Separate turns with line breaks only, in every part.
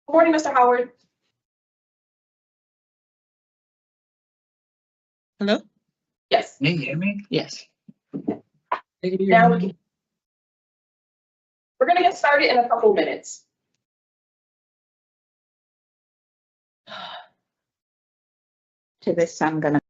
Good morning, Mr. Howard.
Hello?
Yes.
Can you hear me? Yes.
Now we're going to get started in a couple minutes.
To this, I'm gonna.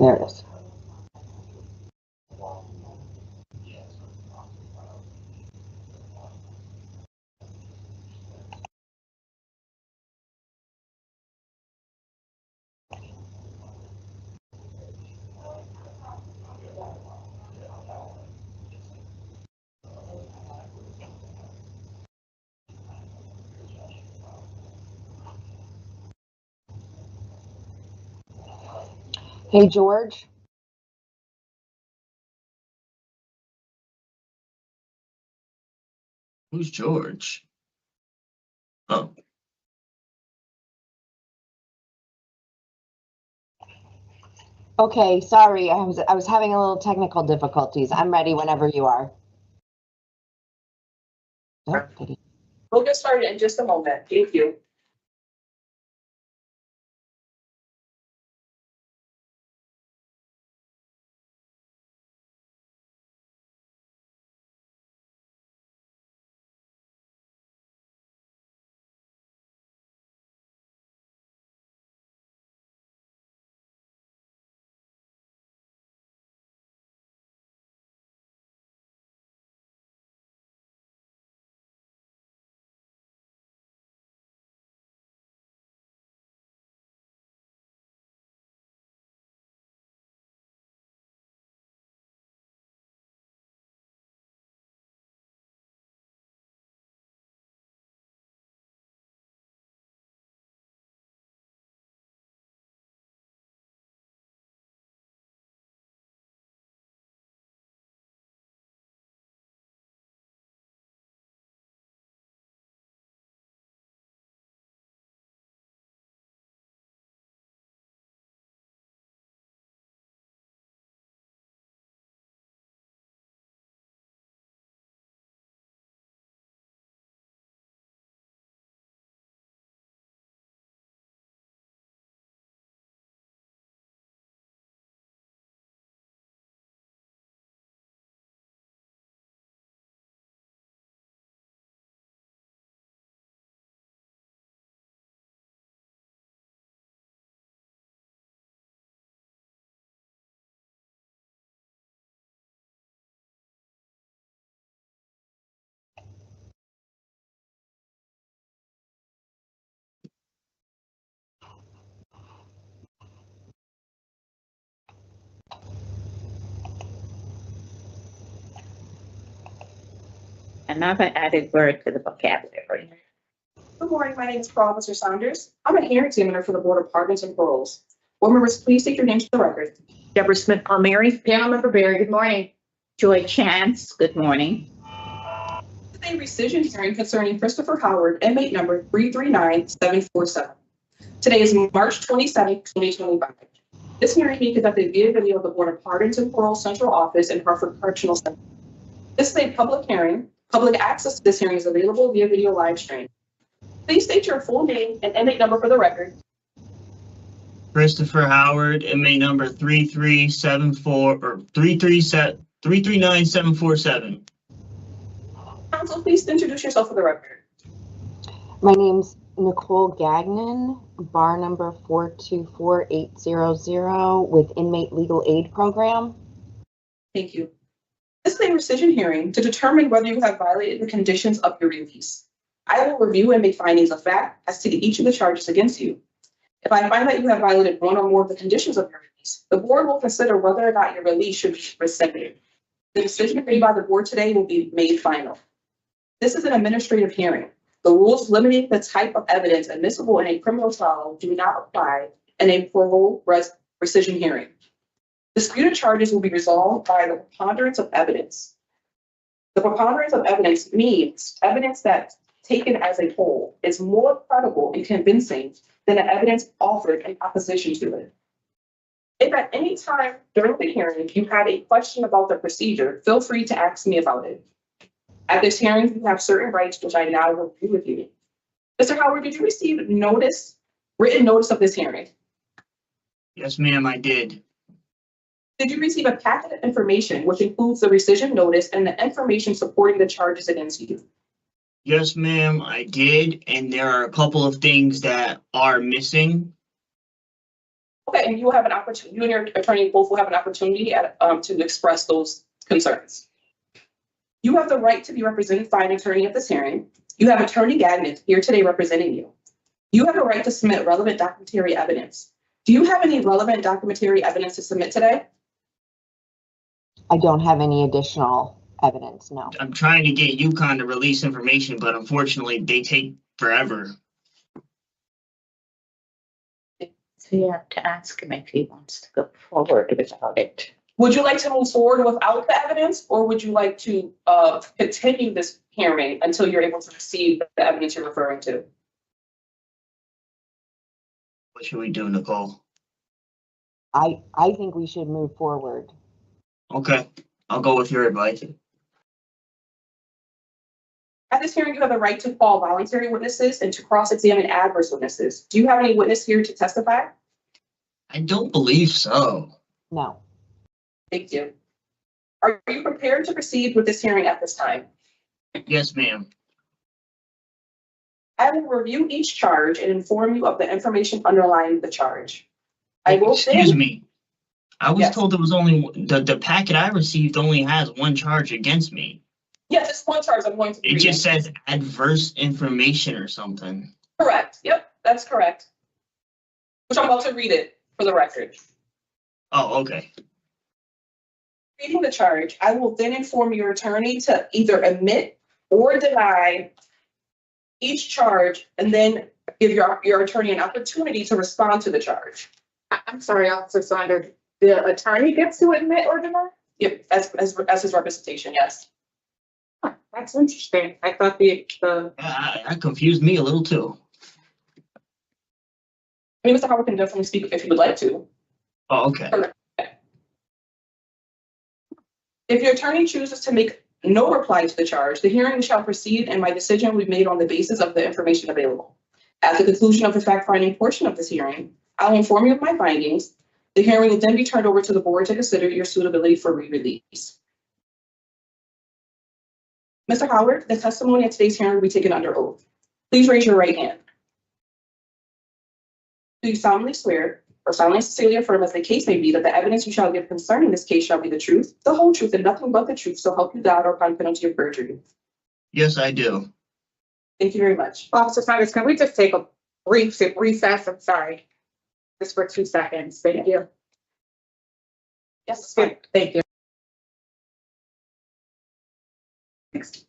There it is. Hey, George.
Who's George? Oh,
Okay, sorry, I was having a little technical difficulties. I'm ready whenever you are. Oh, did he-
We'll get started in just a moment. Thank you.
Another added word to the vocabulary.
Good morning. My name is Officer Saunders. I'm a hearing examiner for the Board of Pardons and Paroles. Board members, please take your names to the record.
Deborah Smith Palmieri. Panel Member Barry, good morning. Joy Chance, good morning.
This is a rescission hearing concerning Christopher Howard, inmate number 339747. Today is March 27, 2025. This hearing being conducted via video of the Board of Pardons and Paroles Central Office in Hartford Correctional Center. This is a public hearing. Public access to this hearing is available via video live stream. Please state your full name and inmate number for the record.
Christopher Howard, inmate number 339,747.
Counsel, please introduce yourself for the record.
My name's
Nicole Gagnon, bar number 424800 with inmate legal aid program.
Thank you. This is a rescission hearing to determine whether you have violated the conditions of your release. I will review and make findings of fact as to each of the charges against you. If I find that you have violated one or more of the conditions of your release, the board will consider whether or not your release should be rescinded. The decision made by the board today will be made final. This is an administrative hearing. The rules limiting the type of evidence admissible in a criminal trial do not apply in a parole rescission hearing. Disputed charges will be resolved by the preponderance of evidence. The preponderance of evidence means evidence that, taken as a whole, is more credible and convincing than the evidence offered in opposition to it. If at any time during the hearing you have a question about the procedure, feel free to ask me about it. At this hearing, you have certain rights, which I now will review with you. Mr. Howard, did you receive written notice of this hearing?
Yes, ma'am, I did.
Did you receive a packet of information which includes the rescission notice and the information supporting the charges against you?
Yes, ma'am, I did. And there are a couple of things that are missing.
Okay, and you will have an opportunity, you and your attorney both will have an opportunity to express those concerns. You have the right to be represented by an attorney at this hearing. You have Attorney Gagnon here today representing you. You have a right to submit relevant documentary evidence. Do you have any relevant documentary evidence to submit today?
I don't have any additional evidence, no.
I'm trying to get UConn to release information, but unfortunately they take forever.
So you have to ask him if he wants to go forward without it.
Would you like to move forward without the evidence, or would you like to continue this hearing until you're able to receive the evidence you're referring to?
What should we do, Nicole?
I think we should move forward.
Okay, I'll go with your advice.
At this hearing, you have the right to call voluntary witnesses and to cross-examine adverse witnesses. Do you have any witness here to testify?
I don't believe so.
No.
Thank you. Are you prepared to proceed with this hearing at this time?
Yes, ma'am.
I will review each charge and inform you of the information underlying the charge. I will
Excuse me. I was
Yes.
told there was only the packet I received only has one charge against me.
Yes, it's one charge I'm going to
It
read.
just says adverse information or something.
Correct. Yep, that's correct. Which I'm about to read it for the record.
Oh, okay.
Reading the charge, I will then inform your attorney to either admit or deny each charge and then give your attorney an opportunity to respond to the charge.
I'm sorry, Officer Saunders, the attorney gets to admit or deny?
Yep, as his representation, yes.
Huh, that's interesting. I thought the
That confused me a little too.
I mean, Mr. Howard can definitely speak if he would like to.
Oh, okay.
If your attorney chooses to make no reply to the charge, the hearing shall proceed and my decision will be made on the basis of the information available. At the conclusion of the fact-finding portion of this hearing, I'll inform you of my findings. The hearing will then be turned over to the board to consider your suitability for re-release. Mr. Howard, the testimony at today's hearing will be taken under oath. Please raise your right hand. Do you solemnly swear or solemnly sincerely affirm, as the case may be, that the evidence you shall give concerning this case shall be the truth, the whole truth, and nothing but the truth, so help you God, or upon penalty of perjury?
Yes, I do.
Thank you very much.
Officer Saunders, can we just take a brief recess? I'm sorry. Just for 2 seconds. Thank you.
Yes,
Thank you. Next.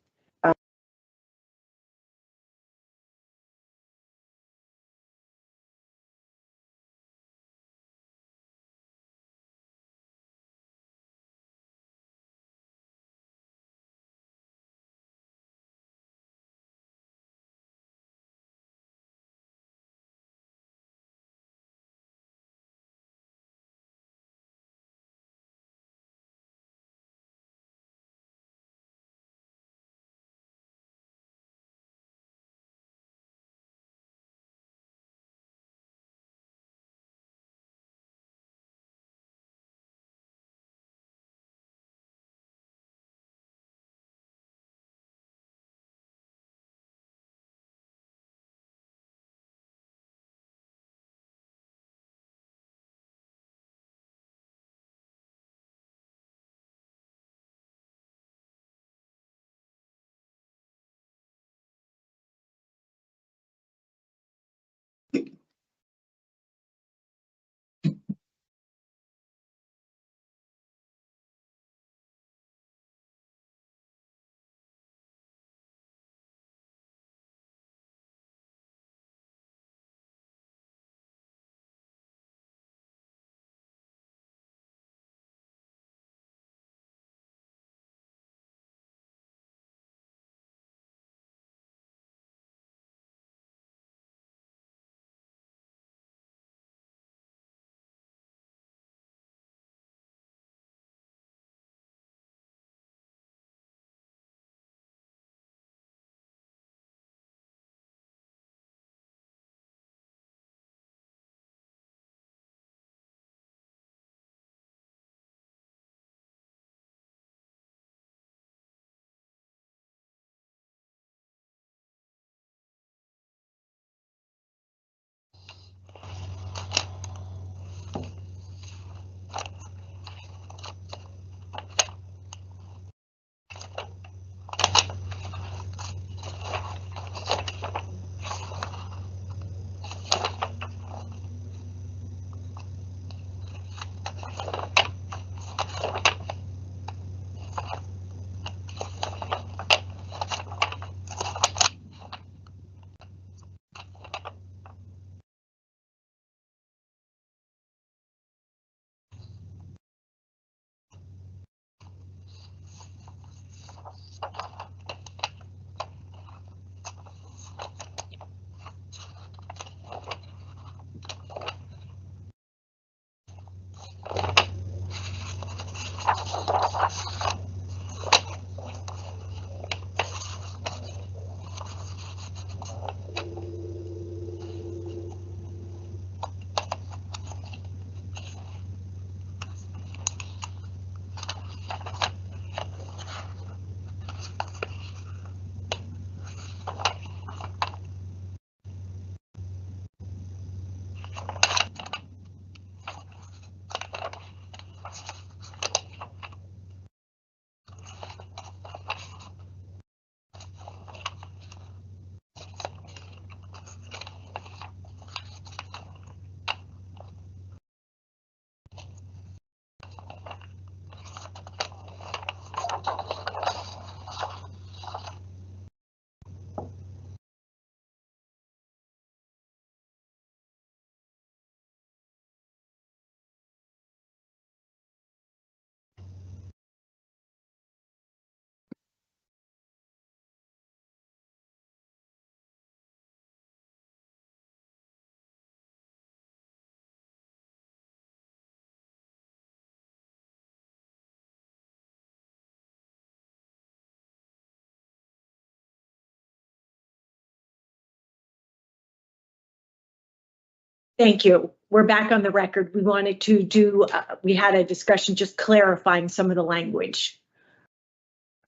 Thank you. We're back on the record. We wanted to do, we had a discussion just clarifying some of the language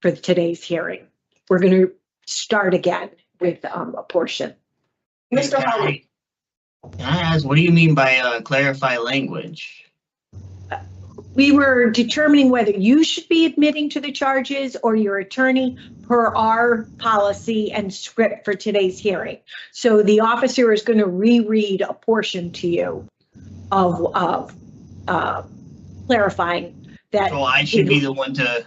for today's hearing. We're going to start again with a portion.
Mr. Howard,
Can I ask, what do you mean by clarify language?
We were determining whether you should be admitting to the charges or your attorney per our policy and script for today's hearing. So the officer is going to reread a portion to you of clarifying that.
So I should be the one to,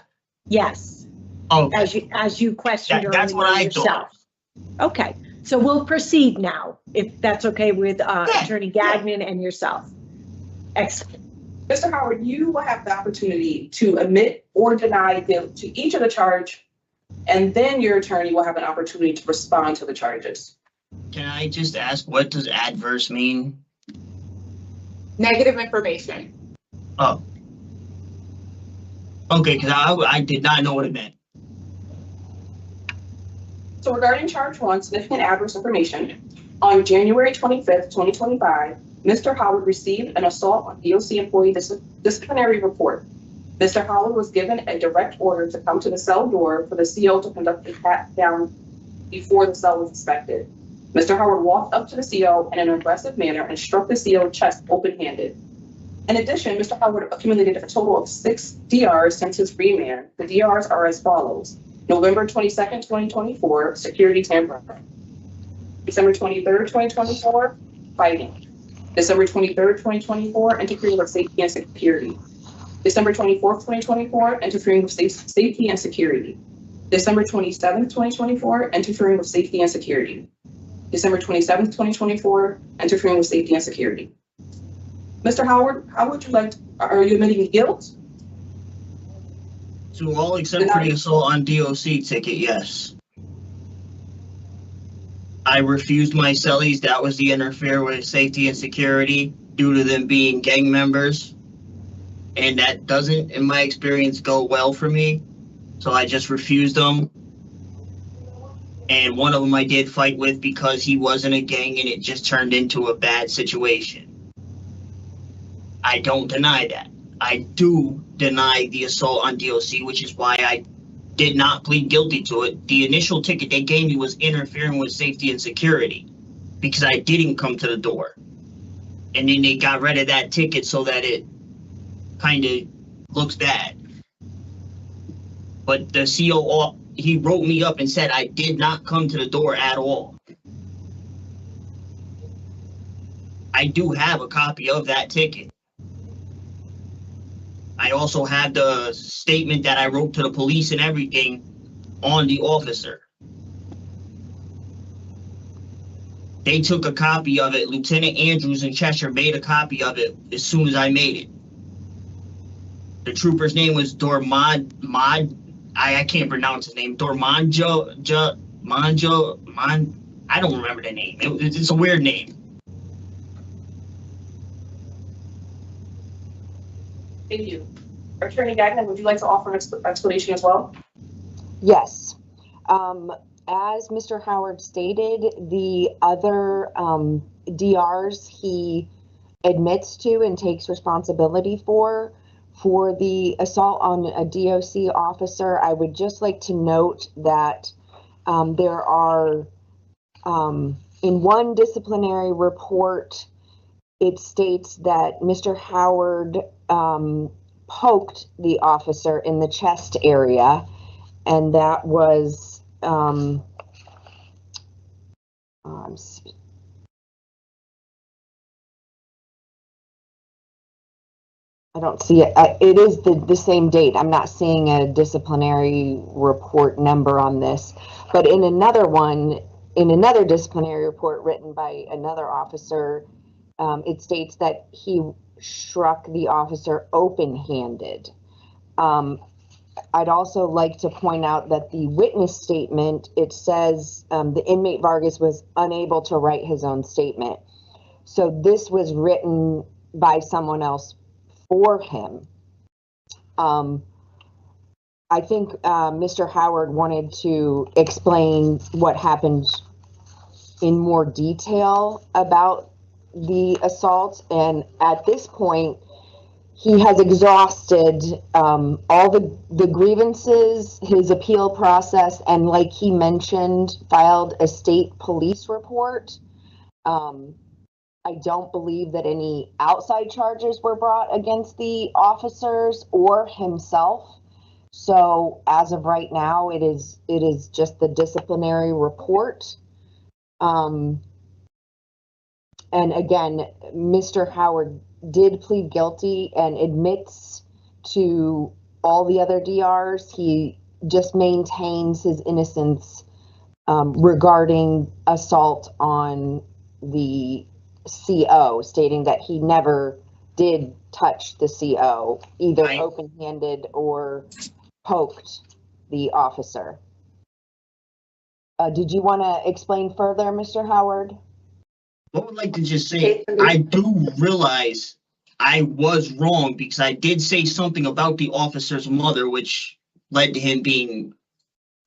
Yes,
oh,
as you questioned
that's what
earlier
I
yourself.
thought.
Okay, so we'll proceed now, if that's okay with Attorney Gagnon and yourself. Excellent.
Mr. Howard, you will have the opportunity to admit or deny guilt to each of the charge, and then your attorney will have an opportunity to respond to the charges.
Can I just ask, what does adverse mean?
Negative information.
Oh. Okay, because I did not know what it meant.
So regarding charge one, significant adverse information, on January 25th, 2025, Mr. Howard received an assault on DOC employee disciplinary report. Mr. Howard was given a direct order to come to the cell door for the CO to conduct a pat down before the cell was inspected. Mr. Howard walked up to the CO in an aggressive manner and struck the CO chest open-handed. In addition, Mr. Howard accumulated a total of 6 DRs since his remand. The DRs are as follows: November 22nd, 2024, security tampering. December 23rd, 2024, fighting. December 23rd, 2024, interfering with safety and security. December 24th, 2024, interfering with safety and security. December 27th, 2024, interfering with safety and security. December 27th, 2024, interfering with safety and security. Mr. Howard, how would you like, are you admitting guilt?
To all except for the assault on DOC ticket, yes. I refused my cellies. That was the interfere with safety and security due to them being gang members. And that doesn't, in my experience, go well for me. So I just refused them. And one of them I did fight with because he wasn't a gang and it just turned into a bad situation. I don't deny that. I do deny the assault on DOC, which is why I did not plead guilty to it. The initial ticket they gave me was interfering with safety and security because I didn't come to the door. And then they got rid of that ticket so that it kind of looks bad. But the CO, he wrote me up and said I did not come to the door at all. I do have a copy of that ticket. I also have the statement that I wrote to the police and everything on the officer. They took a copy of it. Lieutenant Andrews in Cheshire made a copy of it as soon as I made it. The trooper's name was I can't pronounce his name. I don't remember the name. It's a weird name.
Thank you. Attorney Gagnon, would you like to offer an explanation as well?
Yes. As Mr. Howard stated, the other DRs he admits to and takes responsibility for the assault on a DOC officer. I would just like to note that there are, in one disciplinary report, it states that Mr. Howard poked the officer in the chest area, and that was I don't see it. It is the same date. I'm not seeing a disciplinary report number on this, but in another one, in another disciplinary report written by another officer, it states that he struck the officer open-handed. I'd also like to point out that the witness statement, it says the inmate Vargas was unable to write his own statement. So this was written by someone else for him. I think Mr. Howard wanted to explain what happened in more detail about the assault, and at this point, he has exhausted all the grievances, his appeal process, and like he mentioned, filed a state police report. I don't believe that any outside charges were brought against the officers or himself. So as of right now, it is just the disciplinary report. And again, Mr. Howard did plead guilty and admits to all the other DRs. He just maintains his innocence regarding assault on the CO, stating that he never did touch the CO, either
Right.
open-handed or poked the officer. Did you want to explain further, Mr. Howard?
I would like to just say, I do realize I was wrong because I did say something about the officer's mother, which led to him being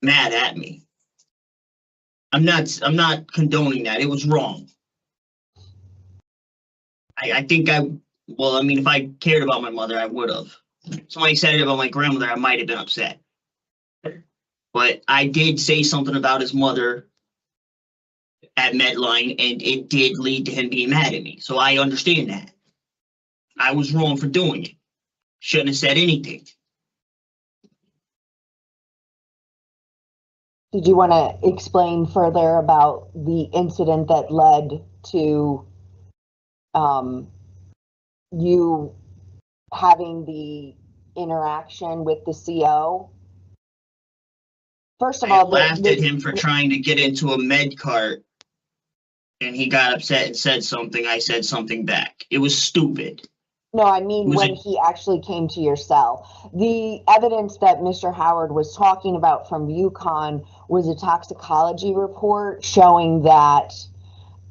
mad at me. I'm not condoning that. It was wrong. I think well, I mean, if I cared about my mother, I would have. Somebody said it about my grandmother, I might have been upset. But I did say something about his mother at Medline, and it did lead to him being mad at me. So I understand that. I was wrong for doing it. Shouldn't have said anything.
Did you want to explain further about the incident that led to you having the interaction with the CO? First of
I
all,
laughed at him for trying to get into a med cart, and he got upset and said something. I said something back. It was stupid.
No, I mean when he actually came to your cell. The evidence that Mr. Howard was talking about from UConn was a toxicology report showing that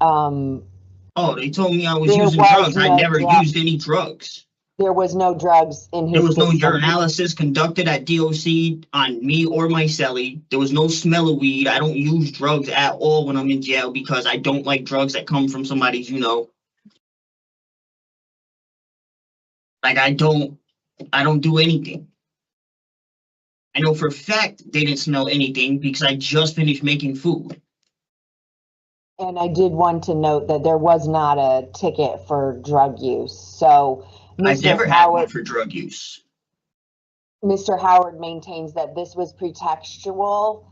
oh, they told me I was using drugs. I never used any drugs.
There was no drugs in his
There was no
system.
urinalysis conducted at DOC on me or my cellie. There was no smell of weed. I don't use drugs at all when I'm in jail because I don't like drugs that come from somebody's, like I don't do anything. I know for a fact they didn't smell anything because I just finished making food.
And I did want to note that there was not a ticket for drug use. So
I've never had one for drug use.
Mr. Howard maintains that this was pretextual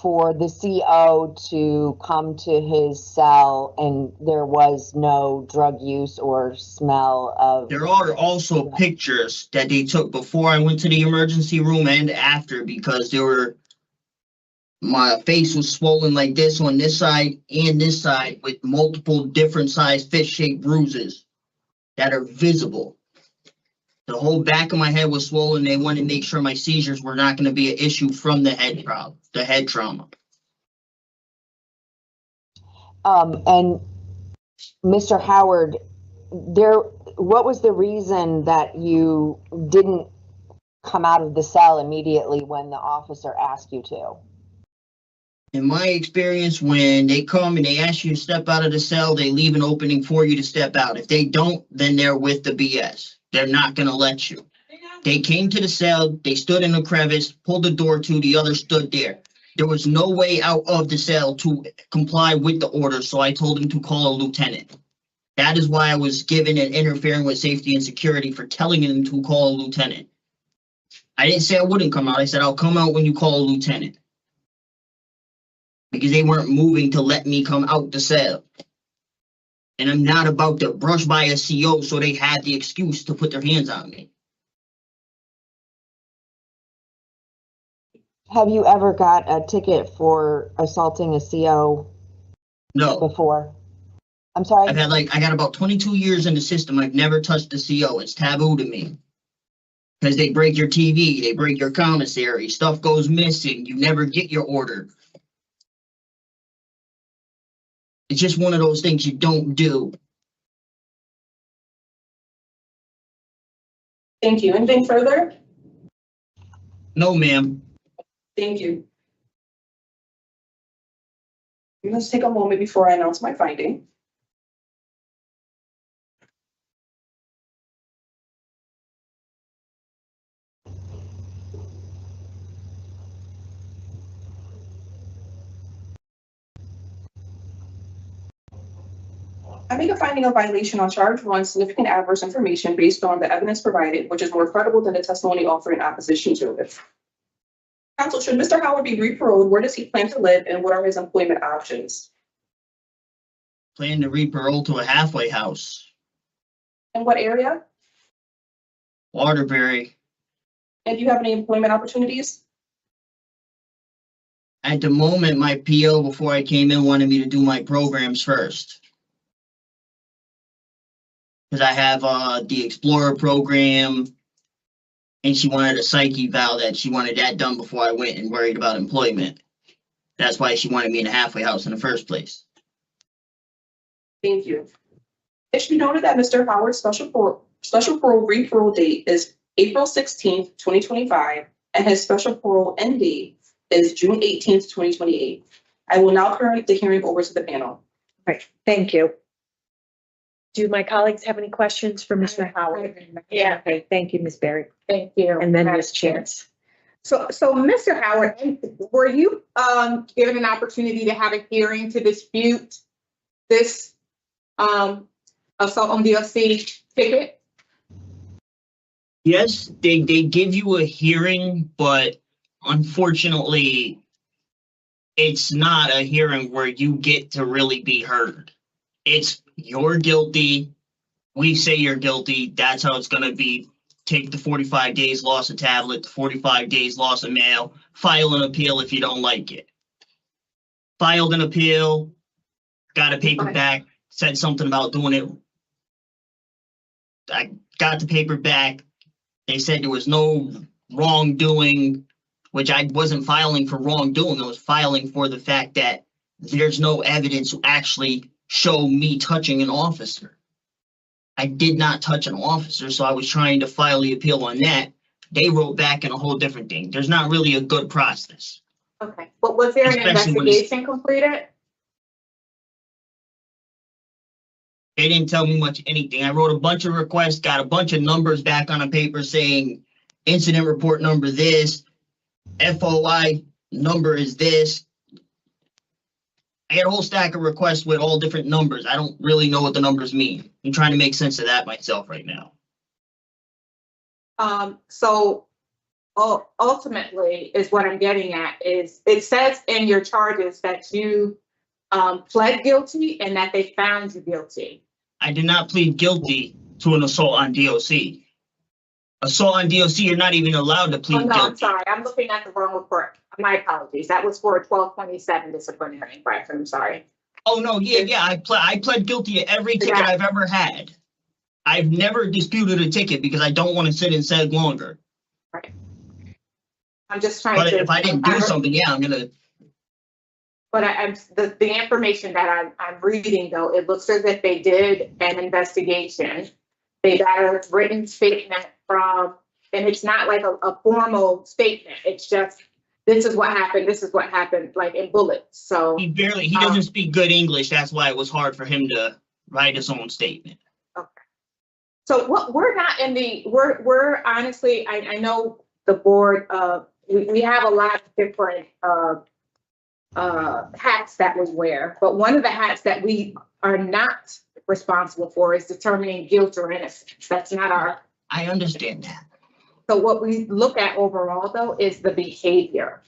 for the CO to come to his cell and there was no drug use or smell of.
There are also pictures that they took before I went to the emergency room and after because my face was swollen like this on this side and this side with multiple different sized fish-shaped bruises that are visible. The whole back of my head was swollen. They wanted to make sure my seizures were not going to be an issue from the head trauma.
And Mr. Howard, what was the reason that you didn't come out of the cell immediately when the officer asked you to?
In my experience, when they come and they ask you to step out of the cell, they leave an opening for you to step out. If they don't, then they're with the BS. They're not going to let you. They came to the cell, they stood in a crevice, pulled the door to, the other stood there. There was no way out of the cell to comply with the order, so I told him to call a lieutenant. That is why I was given and interfering with safety and security for telling him to call a lieutenant. I didn't say I wouldn't come out. I said I'll come out when you call a lieutenant. Because they weren't moving to let me come out the cell. And I'm not about to brush by a CO so they had the excuse to put their hands on me.
Have you ever got a ticket for assaulting a CO before? I'm sorry?
I got about 22 years in the system. I've never touched a CO. It's taboo to me. Because they break your TV, they break your commissary, stuff goes missing, you never get your order. It's just one of those things you don't do.
Thank you. Anything further?
No, ma'am.
Thank you. Let's take a moment before I announce my finding. I make a finding of violation on charge one, significant adverse information based on the evidence provided, which is more credible than the testimony offered in opposition to it. Counsel, should Mr. Howard be re-paroled? Where does he plan to live and what are his employment options?
Plan to re-parole to a halfway house,
In what area?
Waterbury.
And do you have any employment opportunities?
At the moment, my PO before I came in wanted me to do my programs first. Because I have the Explorer program, and she wanted a psych eval that she wanted that done before I went and worried about employment. That's why she wanted me in a halfway house in the first place.
Thank you. It should be noted that Mr. Howard's special parole re-parole date is April 16th, 2025, and his special parole end date is June 18th, 2028. I will now turn the hearing over to the panel.
Right, thank you. Do my colleagues have any questions for Mr. Howard?
Yeah.
Okay, thank you, Ms. Berry.
Thank you.
And then Ms. Chance.
So Mr. Howard, were you given an opportunity to have a hearing to dispute this assault on DLC ticket?
Yes, they give you a hearing, but unfortunately, it's not a hearing where you get to really be heard. It's you're guilty. We say you're guilty. That's how it's going to be. Take the 45 days loss of tablet, the 45 days loss of mail, file an appeal if you don't like it. Filed an appeal, got a paper back, said something about doing it. I got the paper back. They said there was no wrongdoing, which I wasn't filing for wrongdoing. I was filing for the fact that there's no evidence to actually show me touching an officer. I did not touch an officer, so I was trying to file the appeal on that. They wrote back in a whole different thing. There's not really a good process.
Okay, but was there an
Especially when it's-
investigation completed?
They didn't tell me much anything. I wrote a bunch of requests, got a bunch of numbers back on a paper saying incident report number this, FOI number is this. I had a whole stack of requests with all different numbers. I don't really know what the numbers mean. I'm trying to make sense of that myself right now.
So ultimately is what I'm getting at is it says in your charges that you pled guilty and that they found you guilty.
I did not plead guilty to an assault on DOC. Assault on DOC, you're not even allowed to plead
Oh, no, I'm
guilty.
sorry. I'm looking at the wrong report. My apologies. That was for a 1227 disciplinary infraction. I'm sorry.
Oh, no, yeah, I pled guilty to every ticket
Yeah.
I've ever had. I've never disputed a ticket because I don't want to sit and sag longer.
I'm just trying
But
to.
if I didn't do something, yeah, I'm gonna.
But I'm the information that I'm reading though, it looks as if they did an investigation. They got a written statement from, and it's not like a formal statement. It's just, this is what happened, like in bullets. So.
He doesn't speak good English. That's why it was hard for him to write his own statement.
Okay. So what we're not in the, we're honestly, I know the board, we have a lot of different hats that we wear, but one of the hats that we are not responsible for is determining guilt or innocence. That's not our.
I understand that.
So what we look at overall though is the behavior.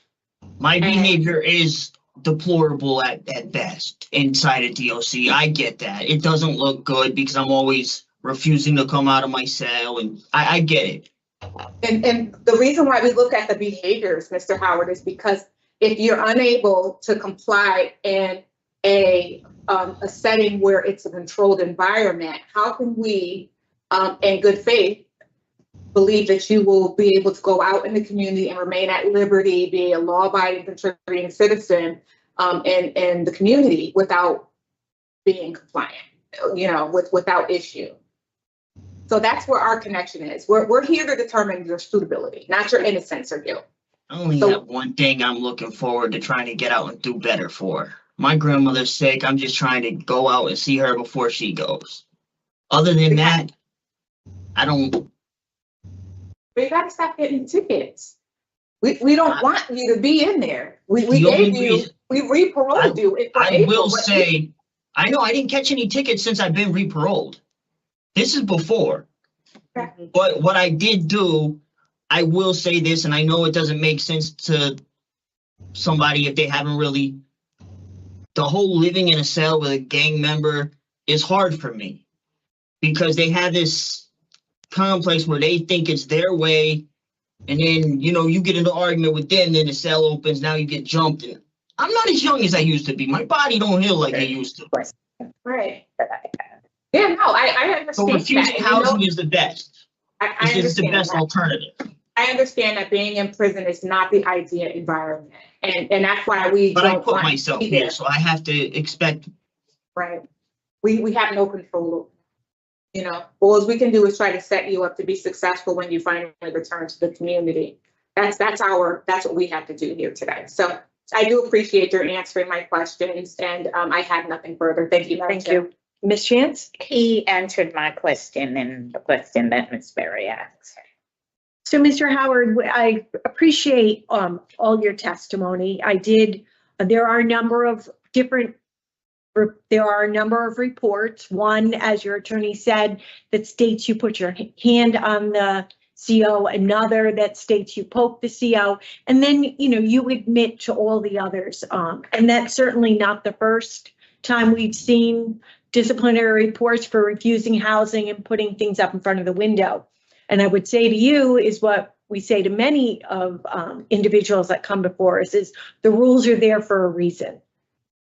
My behavior is deplorable at best inside of DOC. I get that. It doesn't look good because I'm always refusing to come out of my cell, and I get it.
And the reason why we look at the behaviors, Mr. Howard, is because if you're unable to comply in a setting where it's a controlled environment, how can we, in good faith, believe that you will be able to go out in the community and remain at liberty, be a law-abiding, contributing citizen in the community without being compliant, without issue? So that's where our connection is. We're here to determine your suitability, not your innocence or guilt.
I only have one thing I'm looking forward to trying to get out and do better for. My grandmother's sick. I'm just trying to go out and see her before she goes. Other than that, I don't.
We gotta stop getting tickets. We don't want you to be in there. We gave you, we re-paroled you.
I will say I know I didn't catch any tickets since I've been re-paroled. This is before. But what I did do, I will say this, and I know it doesn't make sense to somebody if they haven't really, the whole living in a cell with a gang member is hard for me because they have this complex where they think it's their way. And then, you know, you get into an argument with them, then the cell opens, now you get jumped. And I'm not as young as I used to be. My body don't heal like it used to.
Right. Yeah, no, I understand.
So refusing
that.
housing is the best.
I
It's the
understand
best
that.
alternative.
I understand that being in prison is not the ideal environment, and that's why we
But I
don't
put
want
myself
to be
here,
there.
so I have to expect.
Right. We have no control over it. You know, all we can do is try to set you up to be successful when you finally return to the community. That's what we have to do here today. So I do appreciate your answering my questions, and I have nothing further. Thank you. Madam
Thank
Chair.
you. Ms. Chance?
He answered my question and the question that Ms. Berry asked.
So, Mr. Howard, I appreciate all your testimony. There are a number of reports. One, as your attorney said, that states you put your hand on the CO, another that states you poke the CO, and then, you know, you admit to all the others. And that's certainly not the first time we've seen disciplinary reports for refusing housing and putting things up in front of the window. And I would say to you is what we say to many of individuals that come before us is the rules are there for a reason,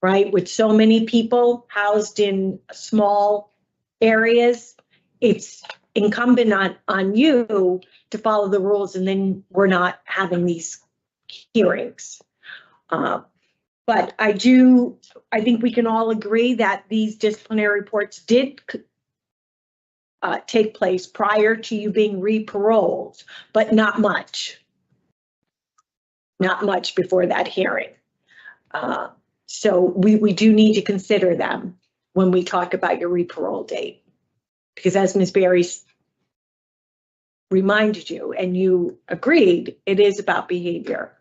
right? With so many people housed in small areas, it's incumbent on you to follow the rules, and then we're not having these hearings. But I think we can all agree that these disciplinary reports did take place prior to you being re-paroled, but not much before that hearing. So we do need to consider them when we talk about your re-parole date, because as Ms. Berry reminded you and you agreed, it is about behavior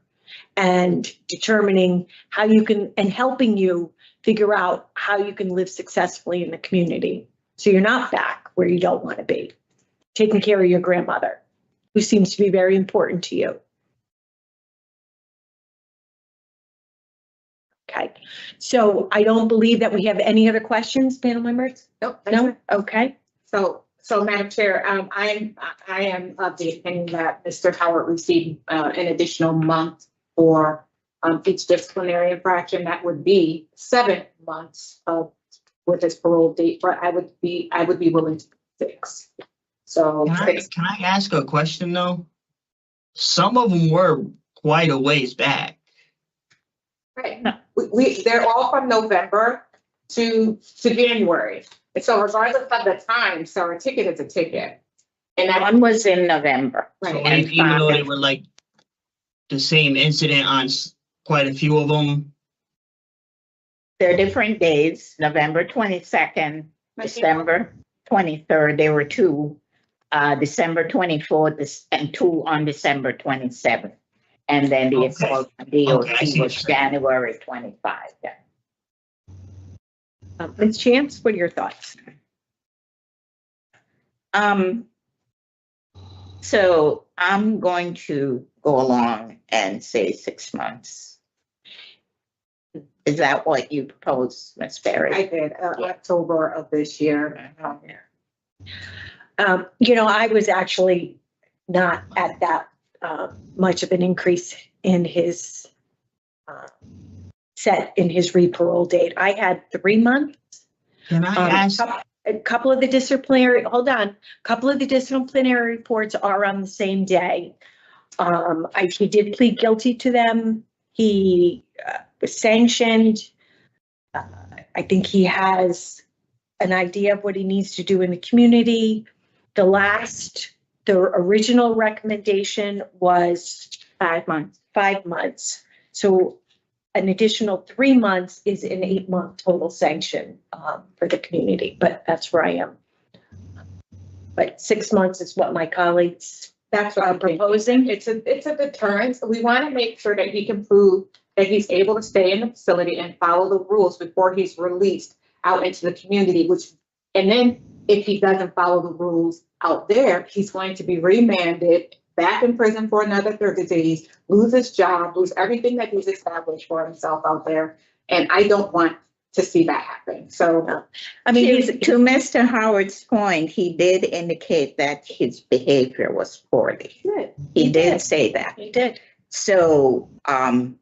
and determining how you can, and helping you figure out how you can live successfully in the community. So you're not back where you don't want to be, taking care of your grandmother, who seems to be very important to you. Okay, so I don't believe that we have any other questions, panel members?
Nope.
No? Okay.
So Madam Chair, I am of the opinion that Mr. Howard received an additional month for each disciplinary infraction. That would be 7 months with his parole date, but I would be willing to 6. So
Can I ask a question though? Some of them were quite a ways back.
right. They're all from November to January. And so regardless of the time, so a ticket is a ticket. And that
One was in November.
So
right.
And
even though they
five-
were like the same incident on quite a few of them.
They're different days, November 22nd, December 23rd, there were 2, December 24th, and 2 on December 27th. And then the
Okay.
assault on
Okay, I
DOC
see what
was
you're saying.
January 25. Yeah.
Ms. Chance, what are your thoughts?
So I'm going to go along and say 6 months. Is that what you propose, Ms. Berry?
I did October of this year.
You know, I was actually not at that much of an increase in his set in his re-parole date. I had 3 months.
Can I ask?
A couple of the disciplinary, couple of the disciplinary reports are on the same day. He did plead guilty to them. He was sanctioned. I think he has an idea of what he needs to do in the community. The original recommendation was 5 months. 5 months. So an additional 3 months is an 8-month total sanction for the community, but that's where I am. But 6 months is what my colleagues
That's what
are
I'm thinking.
proposing.
It's a deterrence. We want to make sure that he can prove that he's able to stay in the facility and follow the rules before he's released out into the community, and then if he doesn't follow the rules out there, he's going to be remanded back in prison for another 30 days, lose his job, lose everything that he's established for himself out there. And I don't want to see that happen. So,
I mean, to Mr. Howard's point, he did indicate that his behavior was poorly. He did say that.
He did.
So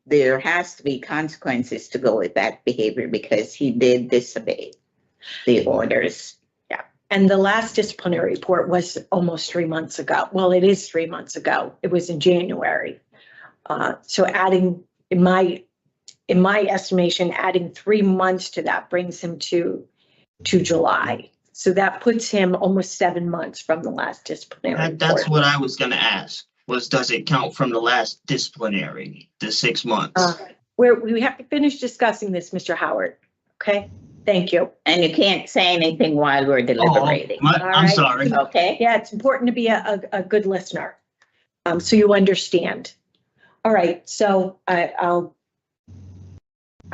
there has to be consequences to go with that behavior because he did disobey the orders.
And the last disciplinary report was almost 3 months ago. Well, it is 3 months ago. It was in January. So adding, in my estimation, adding 3 months to that brings him to July. So that puts him almost 7 months from the last disciplinary report.
That's what I was gonna ask, was does it count from the last disciplinary, the 6 months?
We have to finish discussing this, Mr. Howard. Okay, thank you.
And you can't say anything while we're deliberating.
I'm
right.
sorry.
Okay?
Yeah, it's important to be a good listener, so you understand. All right, so I'm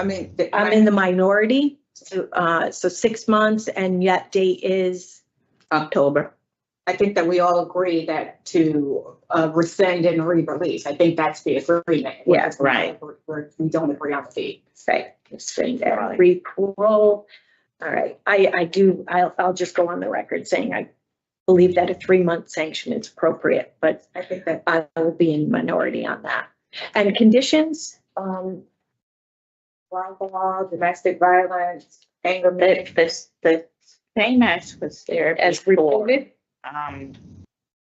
in the minority, so 6 months, and yet date is
October.
I think that we all agree that to rescind and re-release, I think that's the agreement.
Yeah, right.
We don't agree on the date.
right. Re-parole. All right, I'll just go on the record saying I believe that a 3-month sanction is appropriate, but
I think that
I will be in minority on that. And conditions,
law, domestic violence, anger management,
The same as was there
as
before.
reported.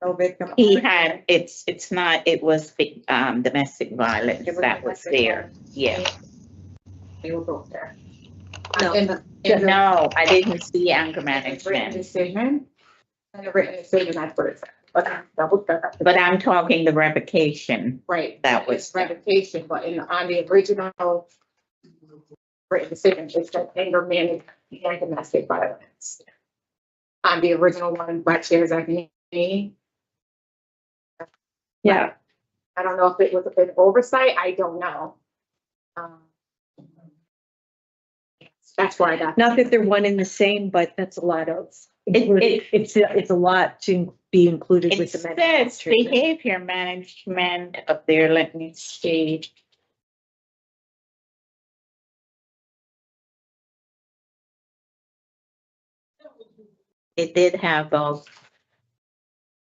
no victim.
He had, it was domestic violence
It was
that was
domestic
there.
violence.
Yeah.
They were both there.
No.
In the
No, I didn't see anger
written
management,
decision, in the written decision, that's what it said. But double check.
but I'm talking the revocation.
Right.
That was-
It's revocation, but on the original written decision, it said anger management and domestic violence. On the original one by Chair Gagnon.
Yeah,
I don't know if it was an oversight, I don't know. That's why I got.
not that they're one and the same, but that's a lot of, it's a lot to be included
It
with the
says
mental treatment.
behavior management of their, let me see. It did have those,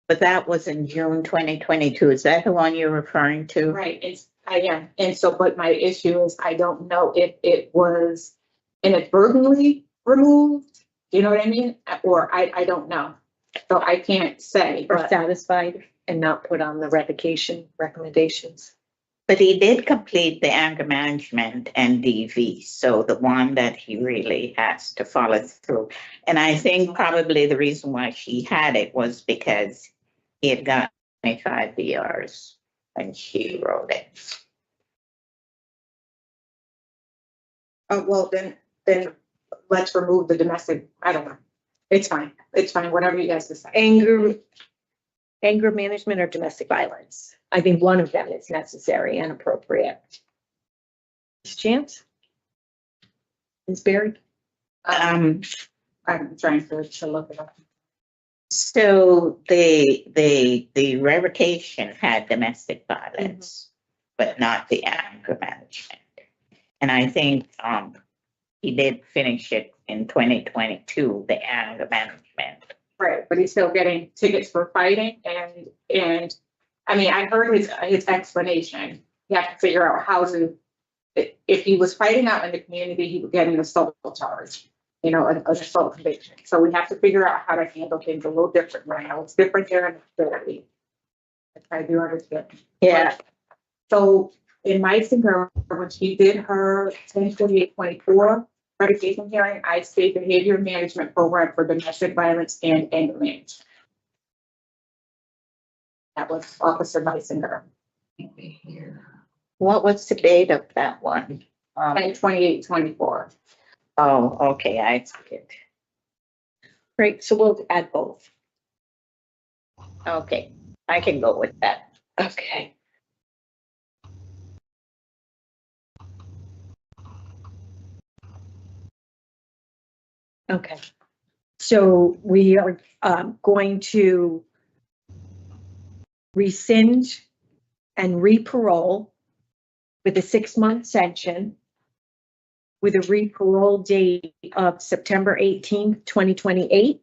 but that was in June 2022. Is that the one you're referring to?
Right, I am, and so, but my issue is, I don't know if it was inadvertently removed, you know what I mean? Or I don't know, so I can't say,
Or
but
satisfied and not put on the revocation recommendations.
But he did complete the anger management and DV, so the one that he really has to follow through. And I think probably the reason why she had it was because he had got 25 DRs when she wrote it.
well, then let's remove the domestic, I don't know. It's fine, whatever you guys decide.
Anger management or domestic violence. I think one of them is necessary and appropriate. Ms. Chance? Ms. Berry?
I'm trying to look it up.
So the revocation had domestic violence, but not the anger management. And I think he did finish it in 2022, the anger management.
Right, but he's still getting tickets for fighting and I mean, I heard his explanation. You have to figure out how to, if he was fighting out in the community, he would get an assault charge, an assault conviction. So we have to figure out how to handle things a little different right now. It's different there in the facility. I do understand.
Yeah.
So in my singer, when she did her 10/28/24 revocation hearing, I state behavior management program for domestic violence and anger management. That was Officer Meisinger.
What was the date of that one?
10/28/24.
Oh, okay, I see it.
Great, so we'll add both.
Okay, I can go with that.
Okay. Okay. So we are going to rescind and re-parole with a 6-month sanction with a re-parole date of September 18th, 2028.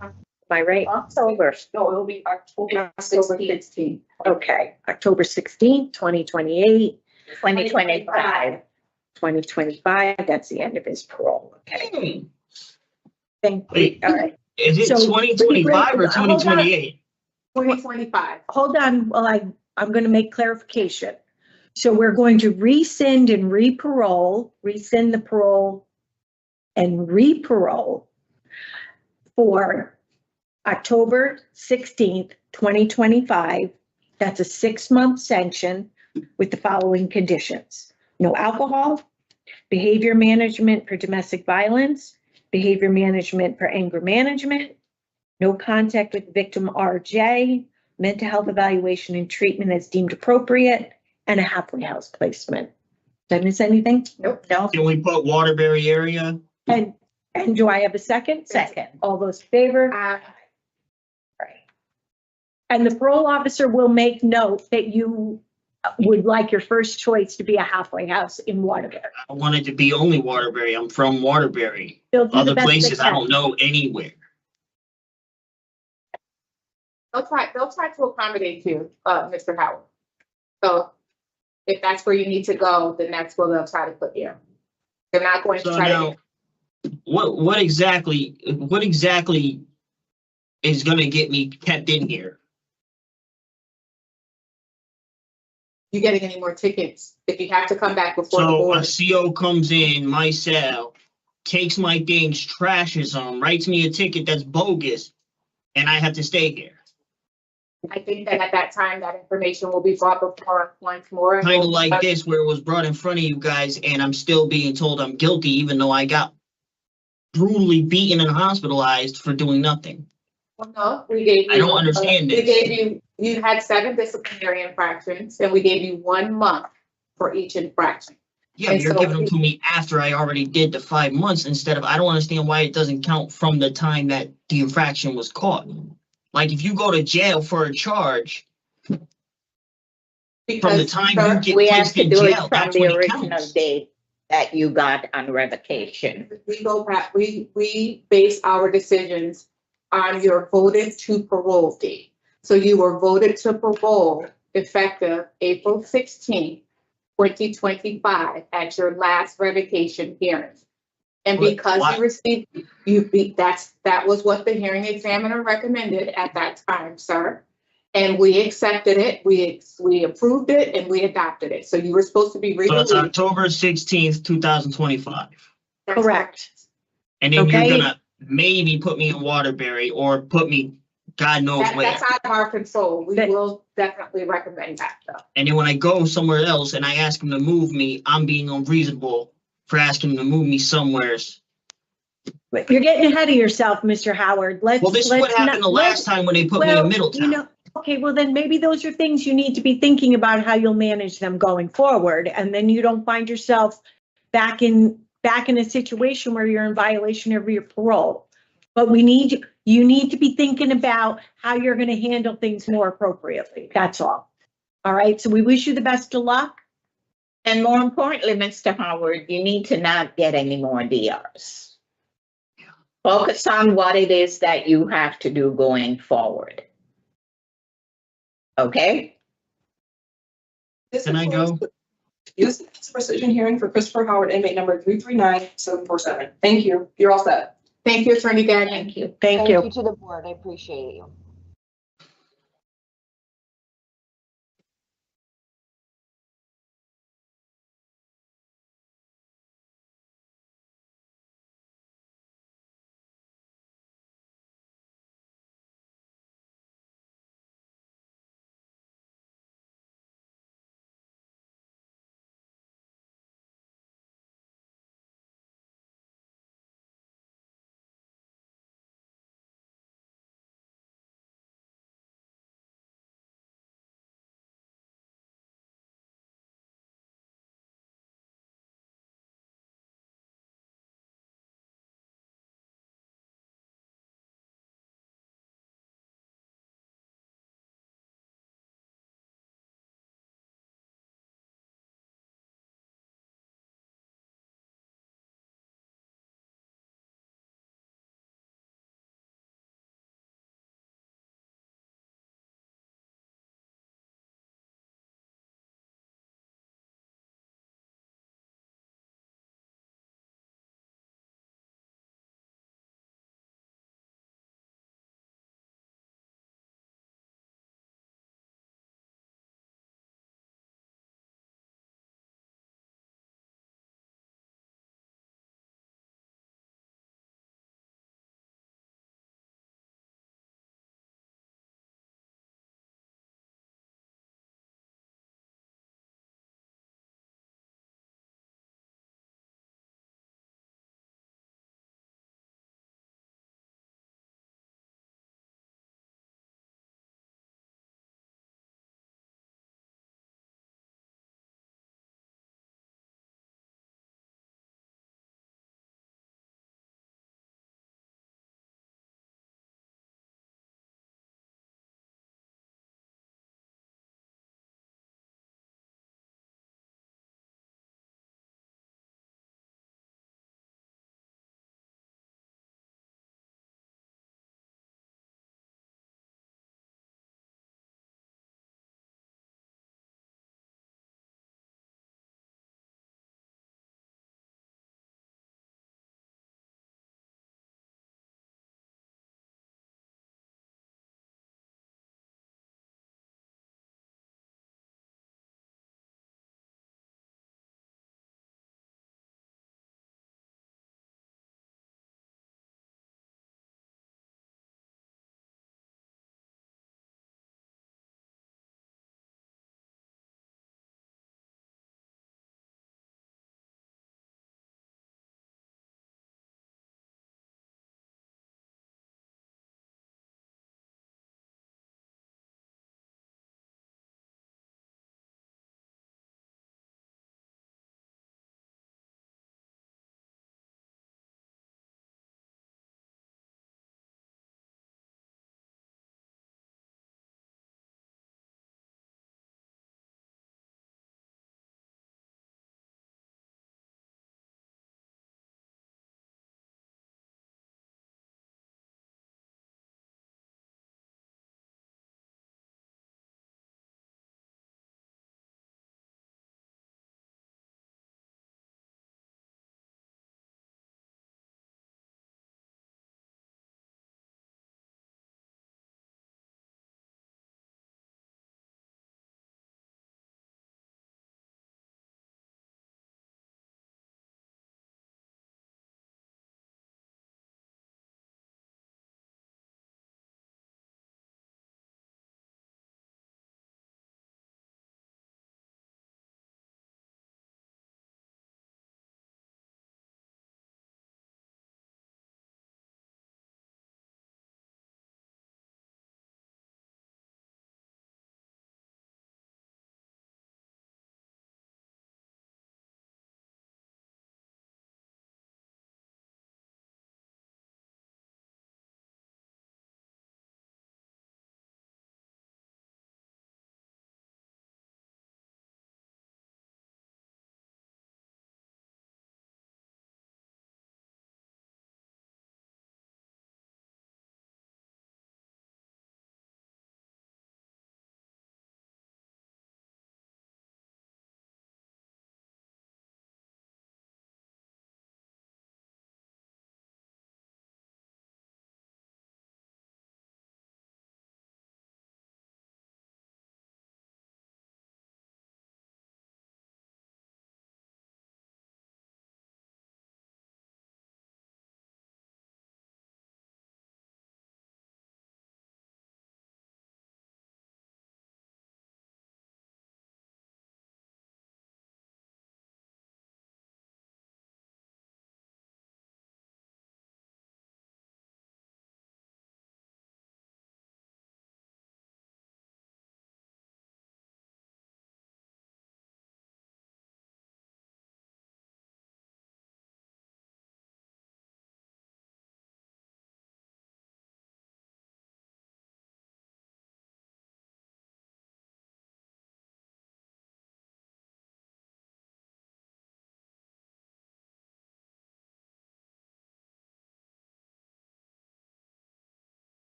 Am I right?
October.
No, it'll be October 16th.
Okay, October 16th, 2028,
2025.
2025, that's the end of his parole. Okay, thank you.
Wait.
All right.
Is it
So,
2025 or
hold on.
2028?
2025.
Hold on, well, I'm going to make clarification. So we're going to rescind and re-parole, rescind the parole and re-parole for October 16th, 2025. That's a 6-month sanction with the following conditions: no alcohol, behavior management for domestic violence, behavior management for anger management, no contact with victim RJ, mental health evaluation and treatment as deemed appropriate, and a halfway house placement. Did I miss anything?
Nope, no.
Can we put Waterbury area?
And do I have a second?
Second.
All those in favor? Right. And the parole officer will make note that you would like your first choice to be a halfway house in Waterbury.
I want it to be only Waterbury. I'm from Waterbury.
They'll do the
Other
best they
places I
can.
don't know anywhere.
They'll try to accommodate you, Mr. Howard. So if that's where you need to go, then that's where they'll try to put you. They're not going to
So
try
now,
to.
what exactly is gonna get me kept in here?
You getting any more tickets if you have to come back before the
So
board.
a CO comes in my cell, takes my things, trashes them, writes me a ticket that's bogus, and I have to stay here.
I think that at that time, that information will be brought before us once more.
Kind of like this, where it was brought in front of you guys, and I'm still being told I'm guilty, even though I got brutally beaten and hospitalized for doing nothing.
Well, no, we gave you.
I don't understand
We
this.
gave you had 7 disciplinary infractions, and we gave you 1 month for each infraction.
Yeah,
And
you're
so-
giving them to me after I already did the 5 months instead of, I don't understand why it doesn't count from the time that the infraction was caught. Like, if you go to jail for a charge, from the
Because,
time
sir,
you get
We have
placed
to
in
do it
jail,
from
that's
the
when it
original
counts.
date that you got on revocation.
we go back, we base our decisions on your voted to parole date. So you were voted to parole effective April 16th, 2025 at your last revocation hearing. And
But
because
why-
you received, that was what the hearing examiner recommended at that time, sir. And we accepted it, we approved it, and we adopted it. So you were supposed to be
So it's
re-released.
October 16th, 2025.
That's
Correct.
And then you're
Okay.
gonna maybe put me in Waterbury or put me God knows where.
That's out of our control. We
That-
will definitely recommend that, though.
And then when I go somewhere else and I ask him to move me, I'm being unreasonable for asking him to move me somewhere.
But you're getting ahead of yourself, Mr. Howard. Let's.
Well, this is what
let's
happened
not-
the last time when they put me
well,
in Middletown.
Okay, well then maybe those are things you need to be thinking about how you'll manage them going forward. And then you don't find yourself back in a situation where you're in violation of your parole. But you need to be thinking about how you're going to handle things more appropriately. That's all. All right, so we wish you the best of luck.
And more importantly, Mr. Howard, you need to not get any more DRs. Focus on what it is that you have to do going forward. Okay?
Can I go?
Yes, it's a rescission hearing for Christopher Howard, inmate number 339747. Thank you. You're all set.
Thank you, Attorney Gagnon.
Thank you.
Thank you.
To the board, I appreciate you.